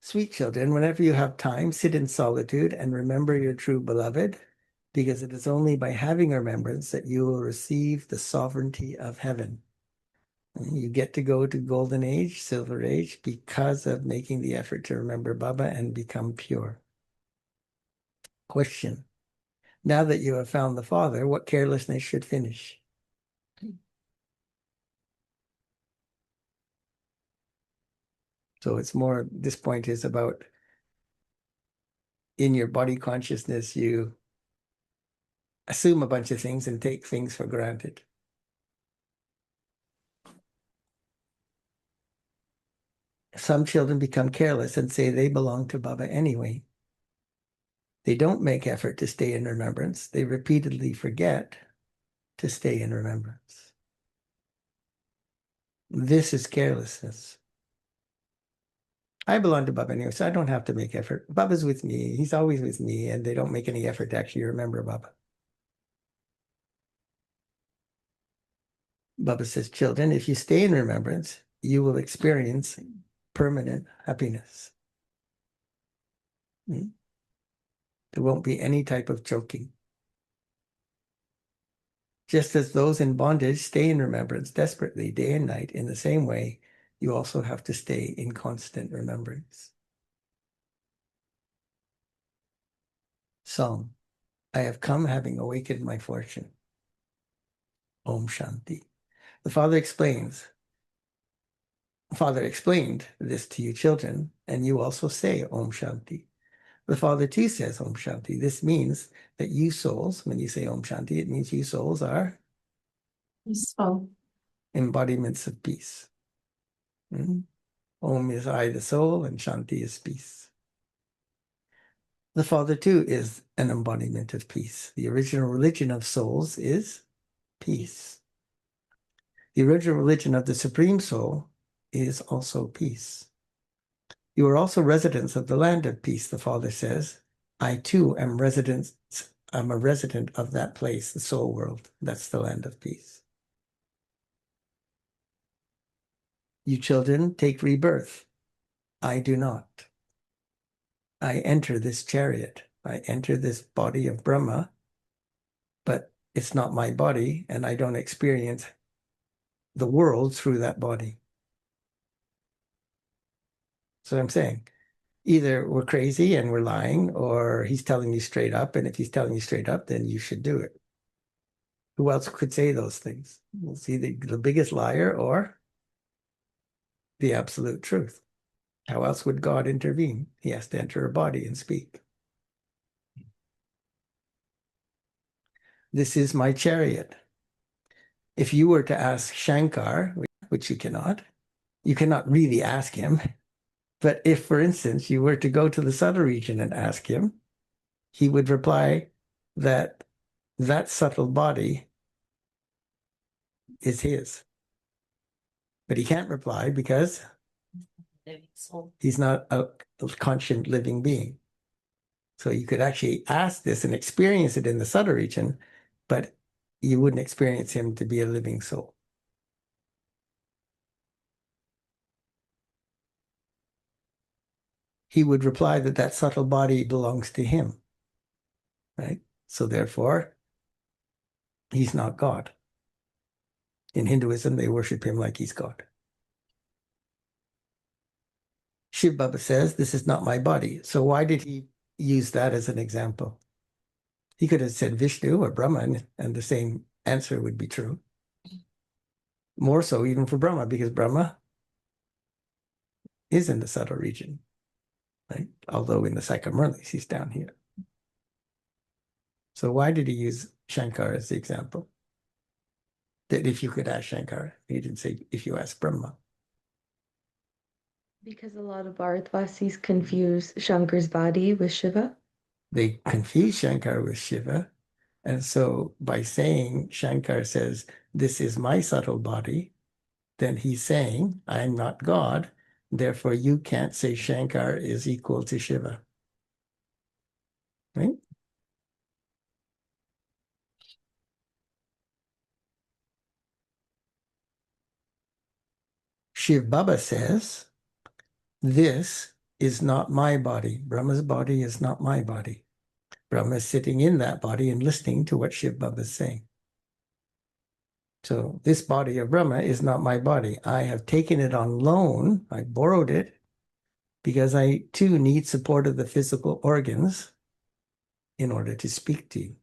Sweet children, whenever you have time, sit in solitude and remember your true beloved, because it is only by having remembrance that you will receive the sovereignty of heaven. You get to go to golden age, silver age, because of making the effort to remember Baba and become pure. Question. Now that you have found the Father, what carelessness should finish? So it's more, this point is about in your body consciousness, you assume a bunch of things and take things for granted. Some children become careless and say they belong to Baba anyway. They don't make effort to stay in remembrance. They repeatedly forget to stay in remembrance. This is carelessness. I belong to Baba anyway, so I don't have to make effort. Baba's with me. He's always with me, and they don't make any effort to actually remember Baba. Baba says, children, if you stay in remembrance, you will experience permanent happiness. There won't be any type of choking. Just as those in bondage stay in remembrance desperately day and night, in the same way, you also have to stay in constant remembrance. Song. I have come having awakened my fortune. Om Shanti. The Father explained this to you children, and you also say Om Shanti. The Father too says Om Shanti. This means that you souls, when you say Om Shanti, it means you souls are Peaceful embodiments of peace. Om is I, the soul, and Shanti is peace. The Father too is an embodiment of peace. The original religion of souls is peace. The original religion of the Supreme Soul is also peace. You are also residents of the land of peace, the Father says. I too am I'm a resident of that place, the soul world. That's the land of peace. You children take rebirth. I do not. I enter this chariot. I enter this body of Brahma, but it's not my body, and I don't experience the world through that body. So I'm saying, either we're crazy and we're lying, or he's telling you straight up, and if he's telling you straight up, then you should do it. Who else could say those things? We'll see the biggest liar or the absolute truth. How else would God intervene? He has to enter a body and speak. This is my chariot. If you were to ask Shankar, which you cannot really ask him. But if, for instance, you were to go to the subtle region and ask him, he would reply that that subtle body is his. But he can't reply because he's not a conscient living being. So you could actually ask this and experience it in the subtle region, but you wouldn't experience him to be a living soul. He would reply that that subtle body belongs to him, right? So therefore, he's not God. In Hinduism, they worship him like he's God. Shiv Baba says, this is not my body. So why did he use that as an example? He could have said Vishnu or Brahman, and the same answer would be true. More so even for Brahma, because Brahma is in the subtle region, right? Although in the Psycho Murli, he's down here. So why did he use Shankar as the example? That if you could ask Shankar, he didn't say if you ask Brahma. because a lot of Bharatvasis confuse Shankar's body with Shiva. They confuse Shankar with Shiva. And so by saying Shankar says, this is my subtle body, then he's saying, I'm not God. Therefore, you can't say Shankar is equal to Shiva. Right? Shiv Baba says, this is not my body. Brahma's body is not my body. Brahma is sitting in that body and listening to what Shiv Baba is saying. So this body of Brahma is not my body. I have taken it on loan. I borrowed it because I too need support of the physical organs in order to speak to you.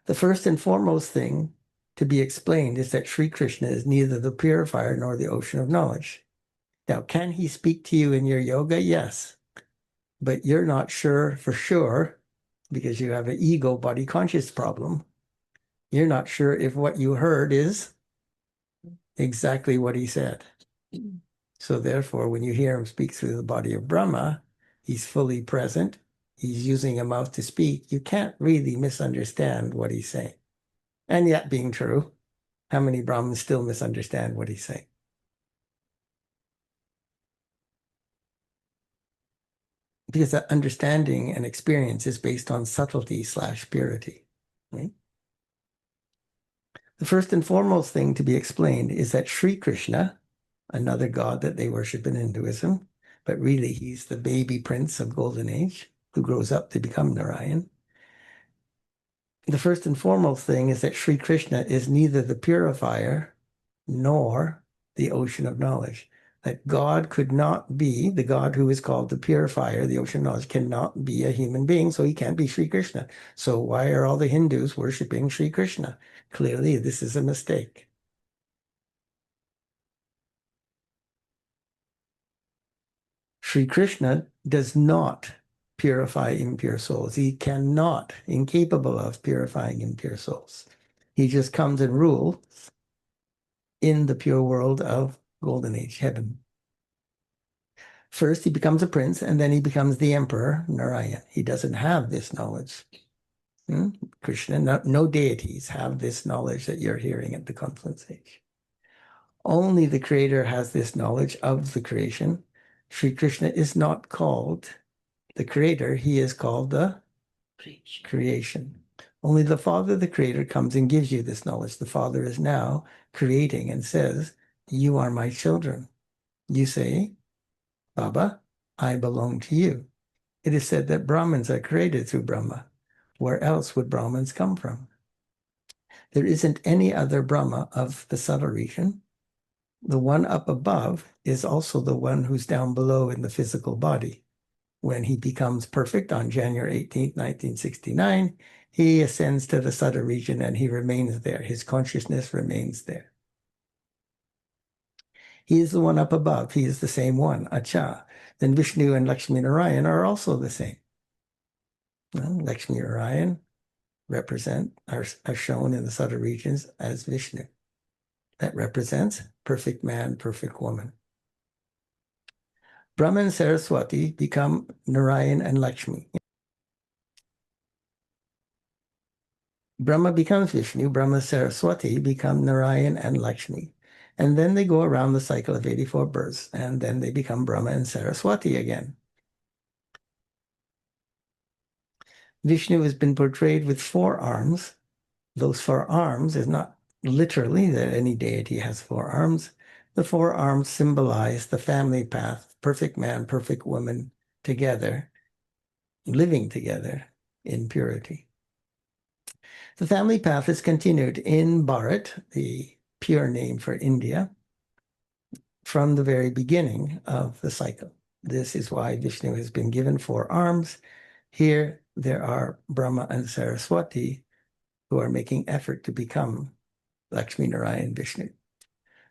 The first and foremost thing to be explained is that Sri Krishna is neither the purifier nor the ocean of knowledge. Now, can he speak to you in your yoga? Yes. But you're not sure for sure because you have an ego body conscious problem. You're not sure if what you heard is exactly what he said. So therefore, when you hear him speak through the body of Brahma, he's fully present. He's using a mouth to speak. You can't really misunderstand what he's saying. And yet being true, how many Brahmins still misunderstand what he's saying? Because that understanding and experience is based on subtlety / purity. Right? The first and foremost thing to be explained is that Sri Krishna, another god that they worship in Hinduism, but really he's the baby prince of Golden Age who grows up to become Narayan. The first and foremost thing is that Sri Krishna is neither the purifier nor the ocean of knowledge. That God could not be, the God who is called the purifier, the ocean of knowledge, cannot be a human being, so he can't be Sri Krishna. So why are all the Hindus worshiping Sri Krishna? Clearly, this is a mistake. Sri Krishna does not purify impure souls. He cannot, incapable of purifying impure souls. He just comes and rules in the pure world of Golden Age, heaven. First, he becomes a prince, and then he becomes the emperor, Narayan. He doesn't have this knowledge. Krishna, no deities have this knowledge that you're hearing at the confluence age. Only the creator has this knowledge of the creation. Sri Krishna is not called the creator, he is called the creation. Only the Father, the creator, comes and gives you this knowledge. The Father is now creating and says, you are my children. You say, Baba, I belong to you. It is said that Brahmins are created through Brahma. Where else would Brahmins come from? There isn't any other Brahma of the subtle region. The one up above is also the one who's down below in the physical body. When he becomes perfect on January 18th, 1969, he ascends to the subtle region and he remains there. His consciousness remains there. He is the one up above. He is the same one, Acha. Then Vishnu and Lakshmi Narayan are also the same. Well, Lakshmi Narayan are shown in the subtle regions as Vishnu. That represents perfect man, perfect woman. Brahma and Saraswati become Narayan and Lakshmi. Brahma becomes Vishnu, Brahma Saraswati become Narayan and Lakshmi. And then they go around the cycle of 84 births, and then they become Brahma and Saraswati again. Vishnu has been portrayed with 4 arms. Those 4 arms is not literally that any deity has 4 arms. The 4 arms symbolize the family path, perfect man, perfect woman together, living together in purity. The family path is continued in Bharat, the pure name for India, from the very beginning of the cycle. This is why Vishnu has been given 4 arms. Here there are Brahma and Saraswati who are making effort to become Lakshmi Narayan Vishnu.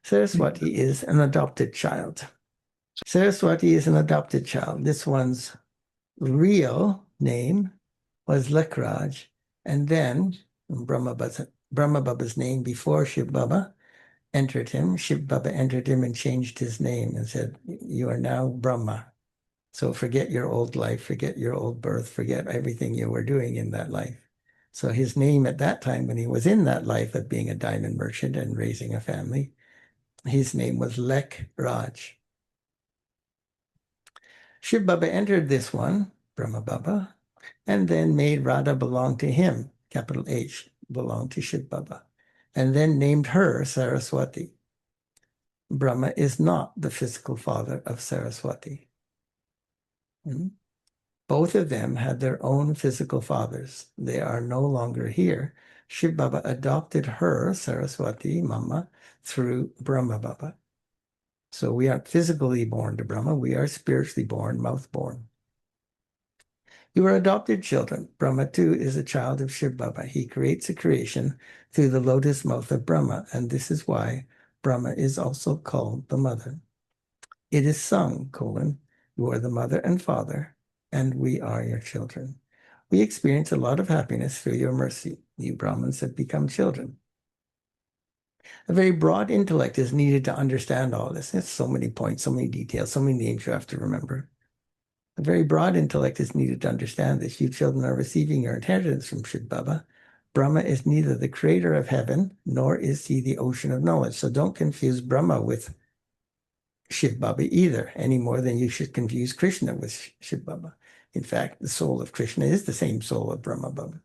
Saraswati is an adopted child. Saraswati is an adopted child. This one's real name was Lekraj, and then Brahma Baba's name before Shiv Baba entered him. Shiv Baba entered him and changed his name and said, you are now Brahma. So forget your old life, forget your old birth, forget everything you were doing in that life. So his name at that time, when he was in that life of being a diamond merchant and raising a family, his name was Lek Raj. Shiv Baba entered this one, Brahma Baba, and then made Radha belong to him, capital H, belong to Shiv Baba, and then named her Saraswati. Brahma is not the physical father of Saraswati. Both of them had their own physical fathers. They are no longer here. Shiv Baba adopted her, Saraswati, Mama, through Brahma Baba. So we aren't physically born to Brahma, we are spiritually born, mouth born. You are adopted children. Brahma too is a child of Shiv Baba. He creates a creation through the lotus mouth of Brahma, and this is why Brahma is also called the mother. It is sung, you are the mother and father, and we are your children. We experience a lot of happiness through your mercy. You Brahmins have become children. A very broad intellect is needed to understand all this. There's so many points, so many details, so many names you have to remember. A very broad intellect is needed to understand this. You children are receiving your inheritance from Shiv Baba. Brahma is neither the creator of heaven, nor is he the ocean of knowledge. So don't confuse Brahma with Shiv Baba either, any more than you should confuse Krishna with Shiv Baba. In fact, the soul of Krishna is the same soul of Brahma Baba.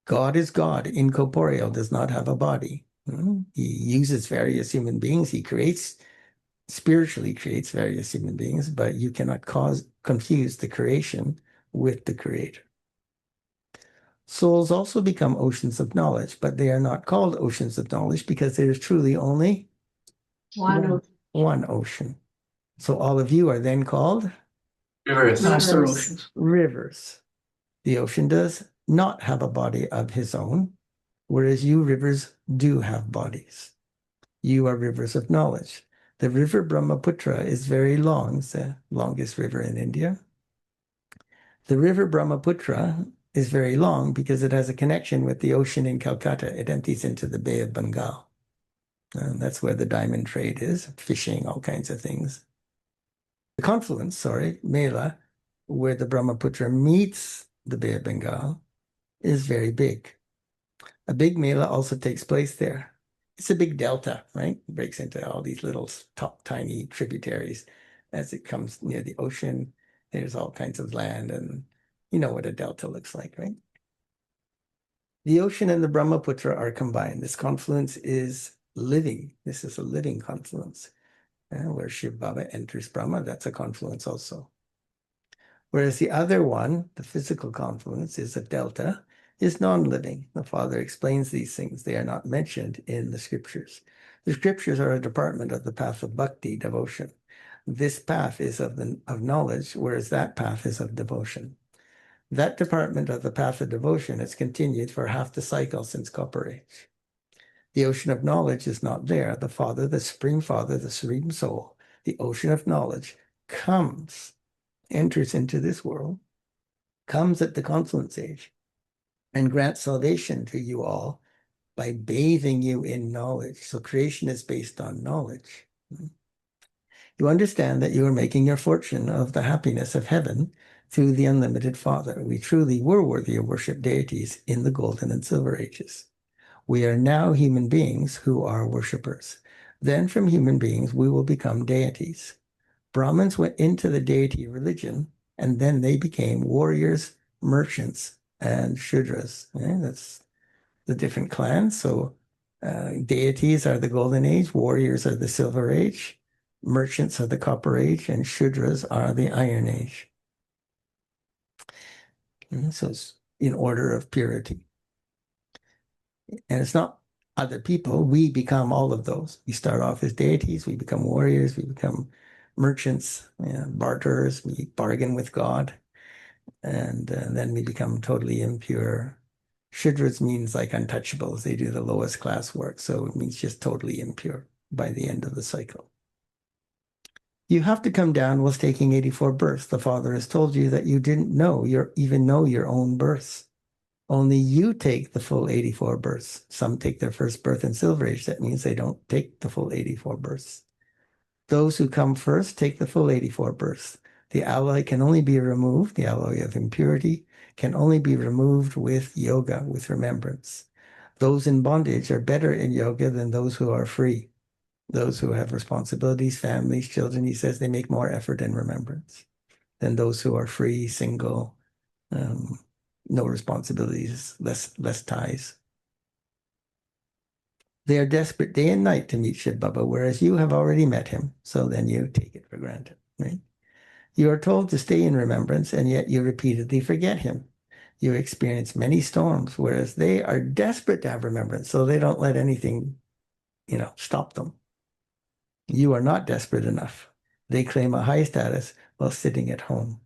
God is God, incorporeal, does not have a body. He uses various human beings. He spiritually creates various human beings, but you cannot confuse the creation with the creator. Souls also become oceans of knowledge, but they are not called oceans of knowledge because there is truly only one ocean. So all of you are then called Master oceans. Rivers. The ocean does not have a body of his own, whereas you rivers do have bodies. You are rivers of knowledge. The river Brahmaputra is very long. It's the longest river in India. The river Brahmaputra is very long because it has a connection with the ocean in Calcutta. It empties into the Bay of Bengal. And that's where the diamond trade is, fishing, all kinds of things. The confluence, Mela, where the Brahmaputra meets the Bay of Bengal, is very big. A big Mela also takes place there. It's a big delta, right? It breaks into all these little tiny tributaries as it comes near the ocean. There's all kinds of land, and you know what a delta looks like, right? The ocean and the Brahmaputra are combined. This confluence is living. This is a living confluence. Where Shiv Baba enters Brahma, that's a confluence also. Whereas the other one, the physical confluence, is a delta, is non-living. The Father explains these things. They are not mentioned in the scriptures. The scriptures are a department of the path of bhakti, devotion. This path is of knowledge, whereas that path is of devotion. That department of the path of devotion has continued for half the cycle since Copper Age. The ocean of knowledge is not there. The Father, the Supreme Father, the Supreme Soul, the ocean of knowledge enters into this world, comes at the confluence age, and grants salvation to you all by bathing you in knowledge. So creation is based on knowledge. You understand that you are making your fortune of the happiness of heaven through the unlimited Father. We truly were worthy of worship deities in the golden and silver ages. We are now human beings who are worshippers. Then from human beings, we will become deities. Brahmins went into the deity religion, and then they became warriors, merchants, and Shudras. That's the different clans. So deities are the golden age, warriors are the silver age, merchants are the copper age, and Shudras are the iron age. So it's in order of purity. And it's not other people. We become all of those. We start off as deities, we become warriors, we become merchants, barterers, we bargain with God, and then we become totally impure. Shudras means like untouchables. They do the lowest class work, so it means just totally impure by the end of the cycle. You have to come down whilst taking 84 births. The Father has told you that you didn't even know your own births. Only you take the full 84 births. Some take their first birth in Silver Age. That means they don't take the full 84 births. Those who come first take the full 84 births. The alloy can only be removed, the alloy of impurity can only be removed with yoga, with remembrance. Those in bondage are better in yoga than those who are free. Those who have responsibilities, families, children, he says they make more effort in remembrance than those who are free, single, no responsibilities, less ties. They are desperate day and night to meet Shiv Baba, whereas you have already met him. So then you take it for granted, right? You are told to stay in remembrance, and yet you repeatedly forget him. You experience many storms, whereas they are desperate to have remembrance, so they don't let anything, stop them. You are not desperate enough. They claim a high status while sitting at home.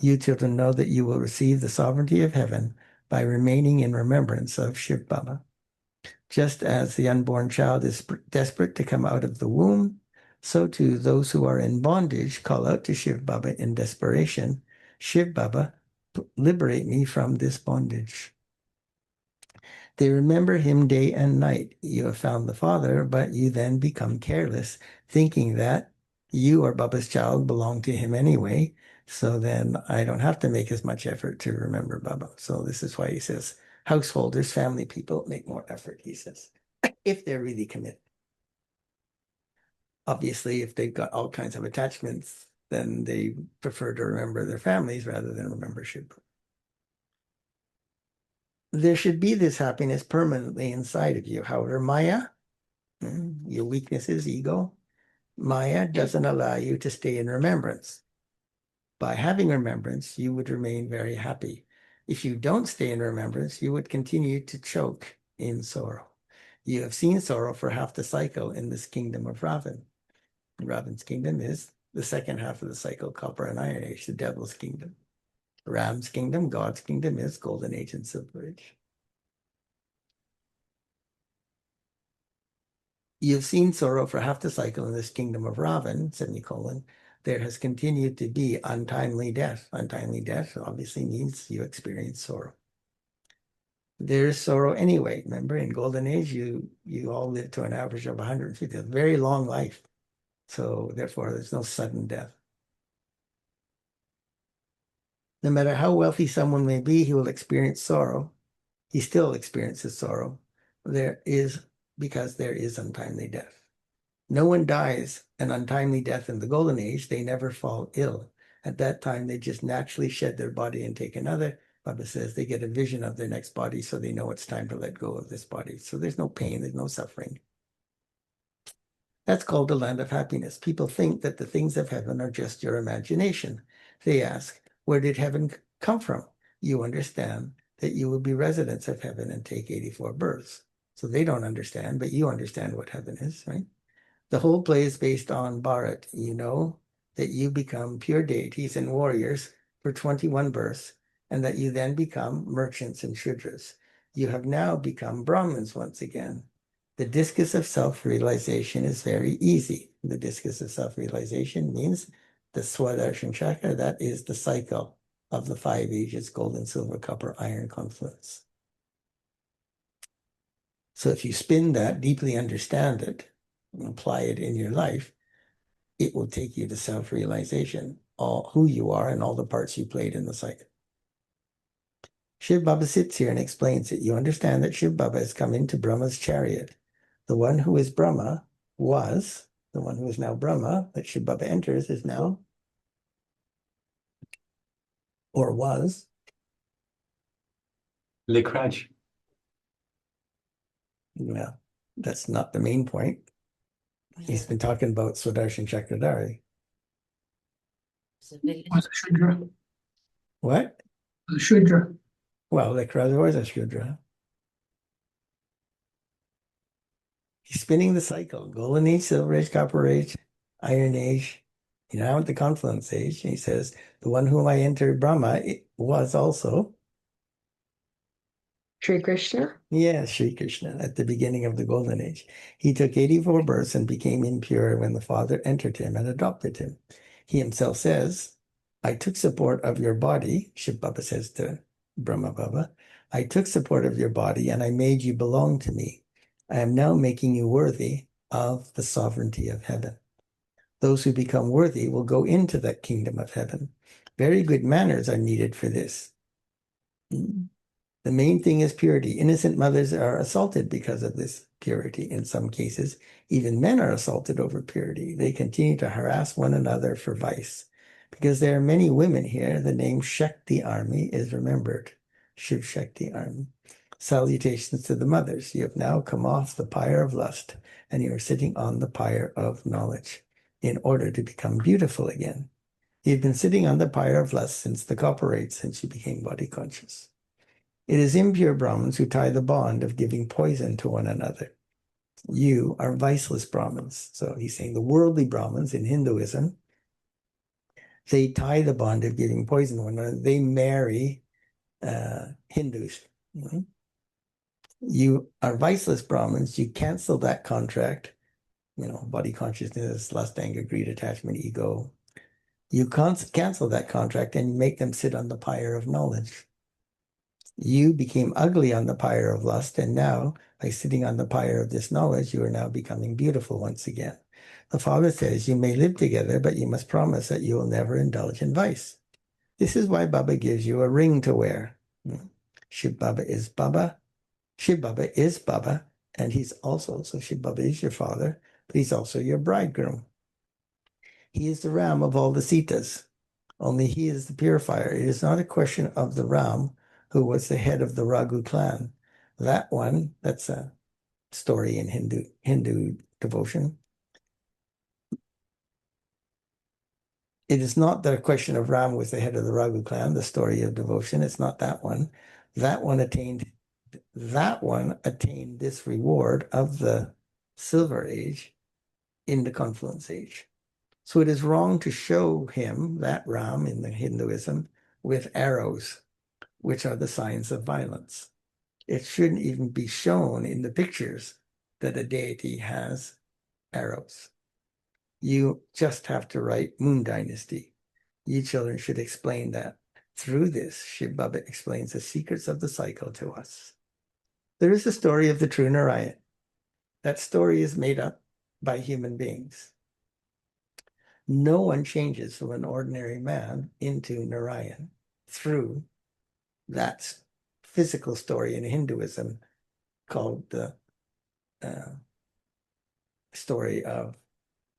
You children know that you will receive the sovereignty of heaven by remaining in remembrance of Shiv Baba. Just as the unborn child is desperate to come out of the womb, so too those who are in bondage call out to Shiv Baba in desperation, Shiv Baba, liberate me from this bondage. They remember him day and night. You have found the Father, but you then become careless, thinking that you or Baba's child belong to him anyway. So then I don't have to make as much effort to remember Baba. So this is why he says householders, family people make more effort, he says, if they're really committed. Obviously, if they've got all kinds of attachments, then they prefer to remember their families rather than remember Shiv. There should be this happiness permanently inside of you. However, Maya, your weakness is ego. Maya doesn't allow you to stay in remembrance. By having remembrance, you would remain very happy. If you don't stay in remembrance, you would continue to choke in sorrow. You have seen sorrow for half the cycle in this kingdom of Ravan. Ravan's kingdom is the second half of the cycle, Copper and Iron Age, the devil's kingdom. Ram's kingdom, God's kingdom, is Golden Age and Silver Age. You've seen sorrow for half the cycle in this kingdom of Ravan, semicolon. There has continued to be untimely death. Untimely death obviously means you experience sorrow. There is sorrow anyway. Remember, in Golden Age, you all lived to an average of 150, a very long life. So therefore, there's no sudden death. No matter how wealthy someone may be, he will experience sorrow. He still experiences sorrow. Because there is untimely death. No one dies an untimely death in the Golden Age. They never fall ill. At that time, they just naturally shed their body and take another. Baba says they get a vision of their next body, so they know it's time to let go of this body. So there's no pain, there's no suffering. That's called the land of happiness. People think that the things of heaven are just your imagination. They ask, where did heaven come from? You understand that you will be residents of heaven and take 84 births. So they don't understand, but you understand what heaven is, right? The whole play is based on Bharat. You know that you become pure deities and warriors for 21 births, and that you then become merchants and Shudras. You have now become Brahmins once again. The discus of self-realization is very easy. The discus of self-realization means the Swadarshana chakra, that is the cycle of the 5 ages, golden, silver, copper, iron confluence. So if you spin that, deeply understand it, and apply it in your life, it will take you to self-realization, all who you are and all the parts you played in the cycle. Shiv Baba sits here and explains it. You understand that Shiv Baba has come into Brahma's chariot. The one who is Brahma was, the one who is now Brahma, that Shiv Baba enters is now, or was, Likraj. well, that's not the main point. He's been talking about Swadarshana Chakradhari. Was a Shudra. What? A Shudra. Well, Likraj was a Shudra. He's spinning the cycle. Golden Age, Silver Age, Copper Age, Iron Age. Now at the Confluence Age, he says, the one whom I entered Brahma was also, Sri Krishna. yes, Sri Krishna at the beginning of the Golden Age. He took 84 births and became impure when the Father entered him and adopted him. He himself says, I took support of your body, Shiv Baba says to Brahma Baba, I took support of your body and I made you belong to me. I am now making you worthy of the sovereignty of heaven. Those who become worthy will go into that kingdom of heaven. Very good manners are needed for this. The main thing is purity. Innocent mothers are assaulted because of this purity. In some cases, even men are assaulted over purity. They continue to harass one another for vice. Because there are many women here, the name Shakti Army is remembered. Shiv Shakti Army. Salutations to the mothers. You have now come off the pyre of lust, and you are sitting on the pyre of knowledge in order to become beautiful again. You've been sitting on the pyre of lust since the copper age, since you became body conscious. It is impure Brahmins who tie the bond of giving poison to one another. You are viceless Brahmins. So he's saying the worldly Brahmins in Hinduism, they tie the bond of giving poison to one another. They marry Hindus. You are viceless Brahmins. You cancel that contract, body consciousness, lust, anger, greed, attachment, ego. You cancel that contract and you make them sit on the pyre of knowledge. You became ugly on the pyre of lust, and now, by sitting on the pyre of this knowledge, you are now becoming beautiful once again. The Father says, you may live together, but you must promise that you will never indulge in vice. This is why Baba gives you a ring to wear. Shiv Baba is Baba. Shiv Baba is Baba, and he's also, so Shiv Baba is your father, but he's also your bridegroom. He is the Ram of all the Sitas. Only he is the purifier. It is not a question of the Ram, who was the head of the Raghu clan. That one, that's a story in Hindu devotion. It is not the question of Ram was the head of the Raghu clan, the story of devotion. It's not that one. That one attained this reward of the Silver Age in the Confluence Age. So it is wrong to show him, that Ram in the Hinduism, with arrows, which are the signs of violence. It shouldn't even be shown in the pictures that a deity has arrows. You just have to write Moon Dynasty. You children should explain that. Through this, Shiv Baba explains the secrets of the cycle to us. There is a story of the true Narayan. That story is made up by human beings. No one changes from an ordinary man into Narayan through that physical story in Hinduism called the story of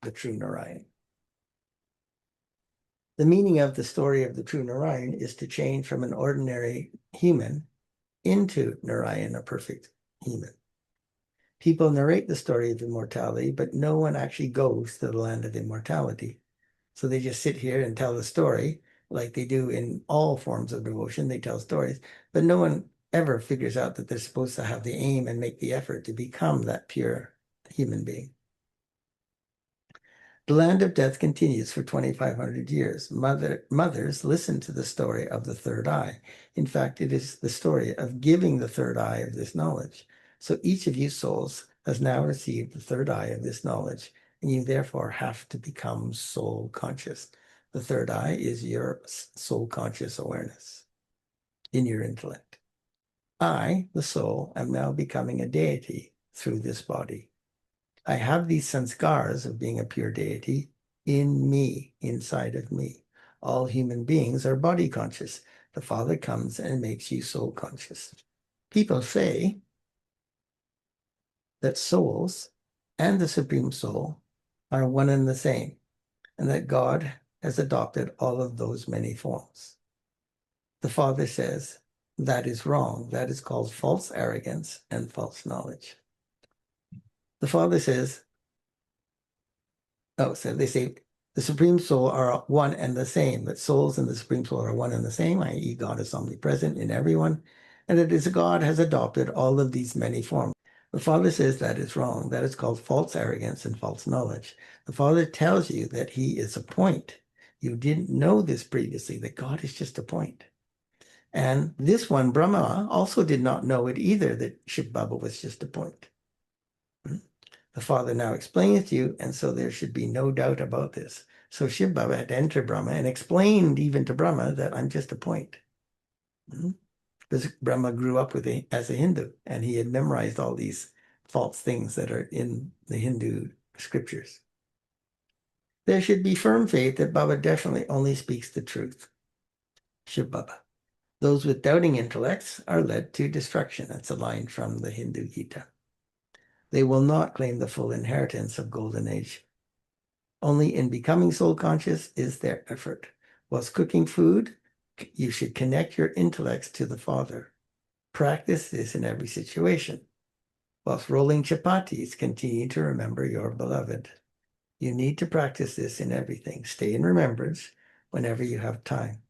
the true Narayan. The meaning of the story of the true Narayan is to change from an ordinary human into Narayan, a perfect human. People narrate the story of immortality, but no one actually goes to the land of immortality. So they just sit here and tell the story like they do in all forms of devotion. They tell stories, but no one ever figures out that they're supposed to have the aim and make the effort to become that pure human being. The land of death continues for 2,500 years. Mothers listen to the story of the third eye. In fact, it is the story of giving the third eye of this knowledge. So each of you souls has now received the third eye of this knowledge, and you therefore have to become soul conscious. The third eye is your soul conscious awareness in your intellect. I, the soul, am now becoming a deity through this body. I have these sanskars of being a pure deity in me, inside of me. All human beings are body conscious. The Father comes and makes you soul conscious. People say that souls and the Supreme Soul are one and the same, and that God has adopted all of those many forms. The Father says that is wrong. That is called false arrogance and false knowledge. The Father says, so they say the Supreme Soul are one and the same, that souls and the Supreme Soul are one and the same, i.e. God is omnipresent in everyone, and that is God has adopted all of these many forms. The Father says that is wrong. That is called false arrogance and false knowledge. The Father tells you that he is a point. You didn't know this previously, that God is just a point. And this one, Brahma, also did not know it either, that Shiv Baba was just a point. The Father now explains to you, and so there should be no doubt about this. So Shiv Baba had to enter Brahma and explained even to Brahma that I'm just a point. Because Brahma grew up as a Hindu, and he had memorized all these false things that are in the Hindu scriptures. There should be firm faith that Baba definitely only speaks the truth. Shiv Baba. Those with doubting intellects are led to destruction. That's a line from the Hindu Gita. They will not claim the full inheritance of Golden Age. Only in becoming soul conscious is their effort. Whilst cooking food, you should connect your intellects to the Father. Practice this in every situation. Whilst rolling chapatis, continue to remember your beloved. You need to practice this in everything. Stay in remembrance whenever you have time.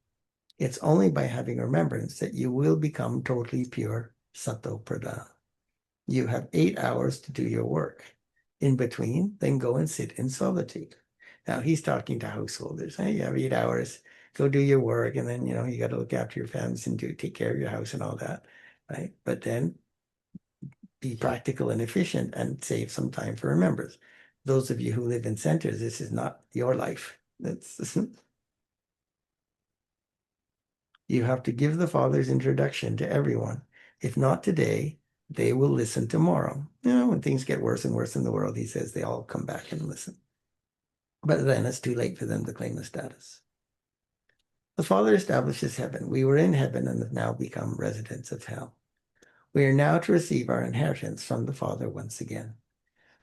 It's only by having remembrance that you will become totally pure Sato Pradana. You have 8 hours to do your work. In between, then go and sit in solitude. Now he's talking to householders. Hey, you have 8 hours, go do your work, and then you got to look after your families and take care of your house and all that, right? But then be practical and efficient and save some time for remembrance. Those of you who live in centers, this is not your life. You have to give the Father's introduction to everyone. If not today, they will listen tomorrow. When things get worse and worse in the world, he says they all come back and listen. But then it's too late for them to claim the status. The Father establishes heaven. We were in heaven and have now become residents of hell. We are now to receive our inheritance from the Father once again.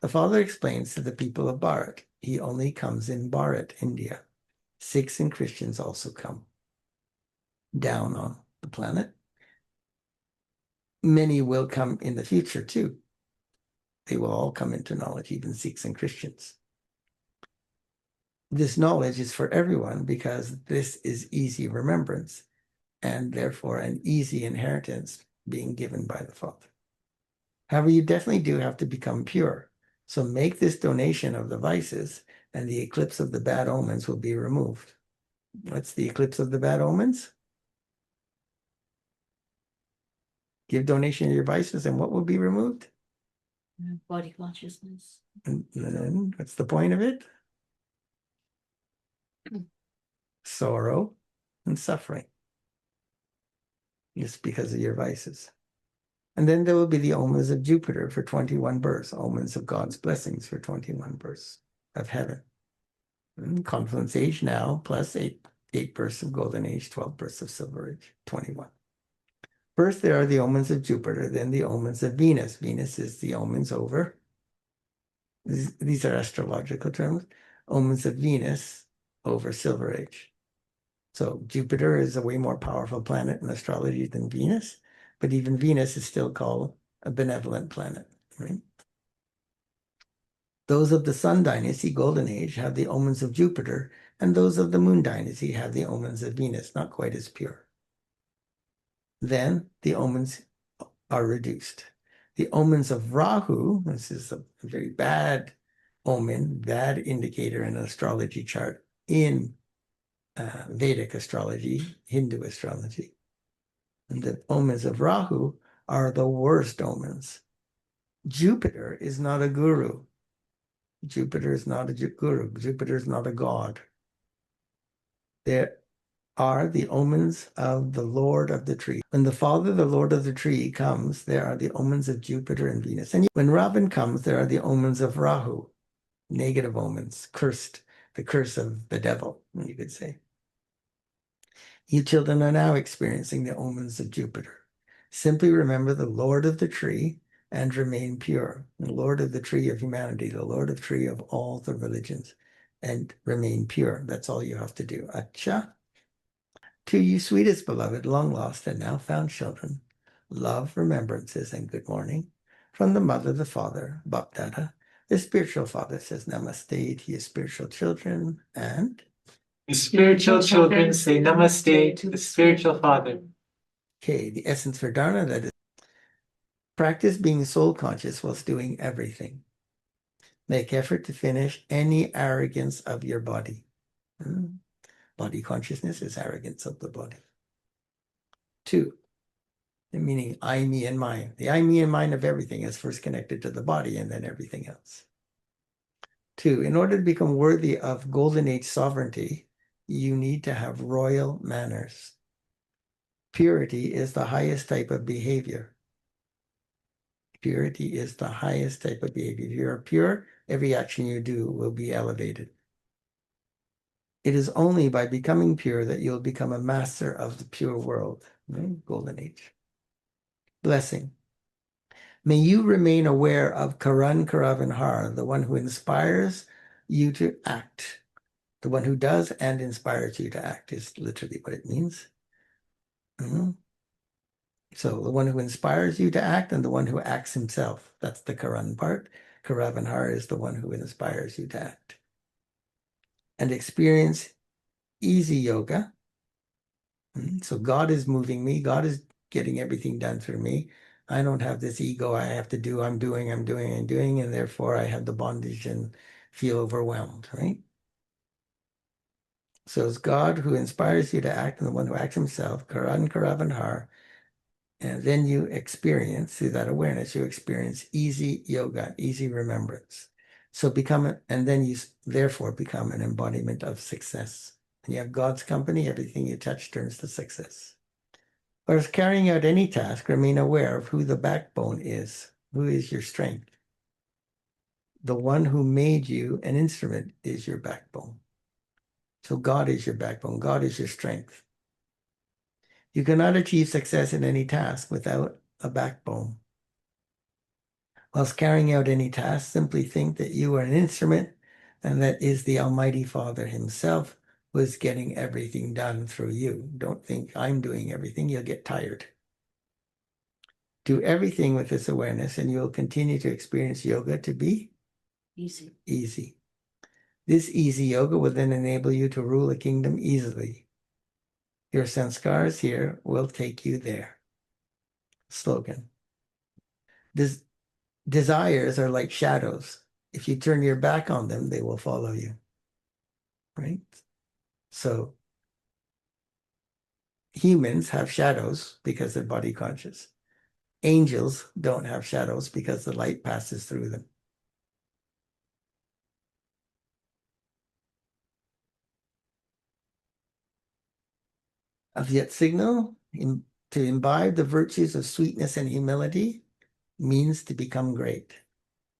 The Father explains to the people of Bharat, he only comes in Bharat, India. Sikhs and Christians also come down on the planet. Many will come in the future too. They will all come into knowledge, even Sikhs and Christians. This knowledge is for everyone because this is easy remembrance and therefore an easy inheritance being given by the Father. However, you definitely do have to become pure. So make this donation of the vices and the eclipse of the bad omens will be removed. What's the eclipse of the bad omens? Give donation of your vices and what will be removed? Body consciousness. And then what's the point of it? Sorrow and suffering. Just because of your vices. And then there will be the omens of Jupiter for 21 births, omens of God's blessings for 21 births of heaven. Confluence age now, plus eight births of golden age, 12 births of silver age, 21. First, there are the omens of Jupiter, then the omens of Venus. Venus is the omens over. These are astrological terms. Omens of Venus over silver age. So Jupiter is a way more powerful planet in astrology than Venus, but even Venus is still called a benevolent planet, right? Those of the Sun dynasty, Golden Age, have the omens of Jupiter, and those of the Moon dynasty have the omens of Venus, not quite as pure. Then the omens are reduced. The omens of Rahu, this is a very bad omen, bad indicator in an astrology chart in Vedic astrology, Hindu astrology. And the omens of Rahu are the worst omens. Jupiter is not a guru. Jupiter is not a guru. Jupiter is not a god. There are the omens of the Lord of the tree. When the Father, the Lord of the tree, comes, there are the omens of Jupiter and Venus. And when Ravan comes, there are the omens of Rahu, negative omens, cursed, the curse of the devil, you could say. You children are now experiencing the omens of Jupiter. Simply remember the Lord of the tree and remain pure. The Lord of the tree of humanity, the Lord of the tree of all the religions, and remain pure. That's all you have to do. Acha. To you, sweetest beloved, long lost and now found children, love, remembrances, and good morning. From the mother, the father, Bapdada. The spiritual father says namaste to you spiritual children, and The spiritual children say namaste to the spiritual father. okay, the essence for dharana, that is, practice being soul conscious whilst doing everything. Make effort to finish any arrogance of your body. Body consciousness is arrogance of the body. 2, meaning I, me, and mine. The I, me, and mine of everything is first connected to the body and then everything else. 2, in order to become worthy of golden age sovereignty, you need to have royal manners. Purity is the highest type of behavior. Purity is the highest type of behavior. If you are pure, every action you do will be elevated. It is only by becoming pure that you'll become a master of the pure world, right? Golden age. Blessing. May you remain aware of Karan, Karav, and Har, the one who inspires you to act. The one who does and inspires you to act is literally what it means. So the one who inspires you to act and the one who acts himself. That's the Karan part. Karavanhar is the one who inspires you to act. And experience easy yoga. So God is moving me. God is getting everything done through me. I don't have this ego. I have to do, I'm doing, and therefore I have the bondage and feel overwhelmed, right? So it's God who inspires you to act and the one who acts himself, Karan Karavanhar. And then you experience, through that awareness, you experience easy yoga, easy remembrance. So and then you therefore become an embodiment of success. And you have God's company, everything you touch turns to success. Whereas carrying out any task, remain aware of who the backbone is, who is your strength. The one who made you an instrument is your backbone. So God is your backbone, God is your strength. You cannot achieve success in any task without a backbone. Whilst carrying out any task, simply think that you are an instrument and that is the Almighty Father himself who is getting everything done through you. Don't think I'm doing everything, you'll get tired. Do everything with this awareness and you'll continue to experience yoga to be Easy. easy. This easy yoga will then enable you to rule a kingdom easily. Your sanskars here will take you there. Slogan. Desires are like shadows. If you turn your back on them, they will follow you. Right? So humans have shadows because they're body conscious. Angels don't have shadows because the light passes through them. Of yet signal, to imbibe the virtues of sweetness and humility means to become great.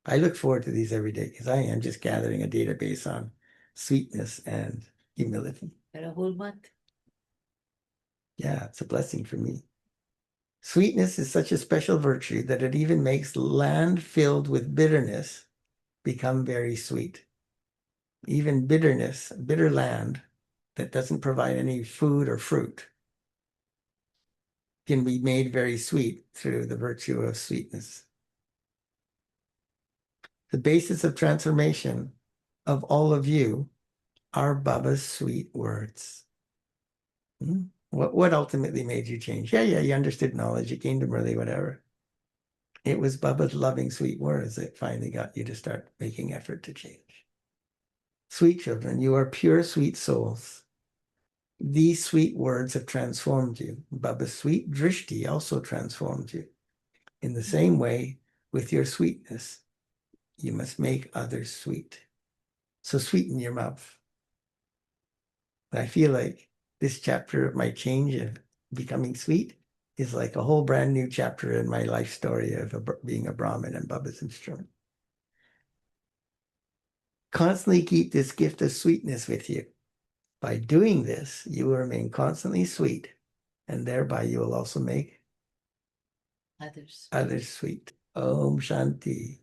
I look forward to these every day because I am just gathering a database on sweetness and humility. For a whole month. Yeah, it's a blessing for me. Sweetness is such a special virtue that it even makes land filled with bitterness become very sweet. Even bitterness, bitter land that doesn't provide any food or fruit can be made very sweet through the virtue of sweetness. The basis of transformation of all of you are Baba's sweet words. What ultimately made you change? Yeah, you understood knowledge, you came to Murli, whatever. It was Baba's loving, sweet words that finally got you to start making effort to change. Sweet children, you are pure, sweet souls. These sweet words have transformed you. Baba's sweet drishti also transformed you. In the same way, with your sweetness, you must make others sweet. So sweeten your mouth. I feel like this chapter of my change of becoming sweet is like a whole brand new chapter in my life story of being a Brahmin and Baba's instrument. Constantly keep this gift of sweetness with you. By doing this, you will remain constantly sweet, and thereby you will also make Others. others sweet. Om Shanti.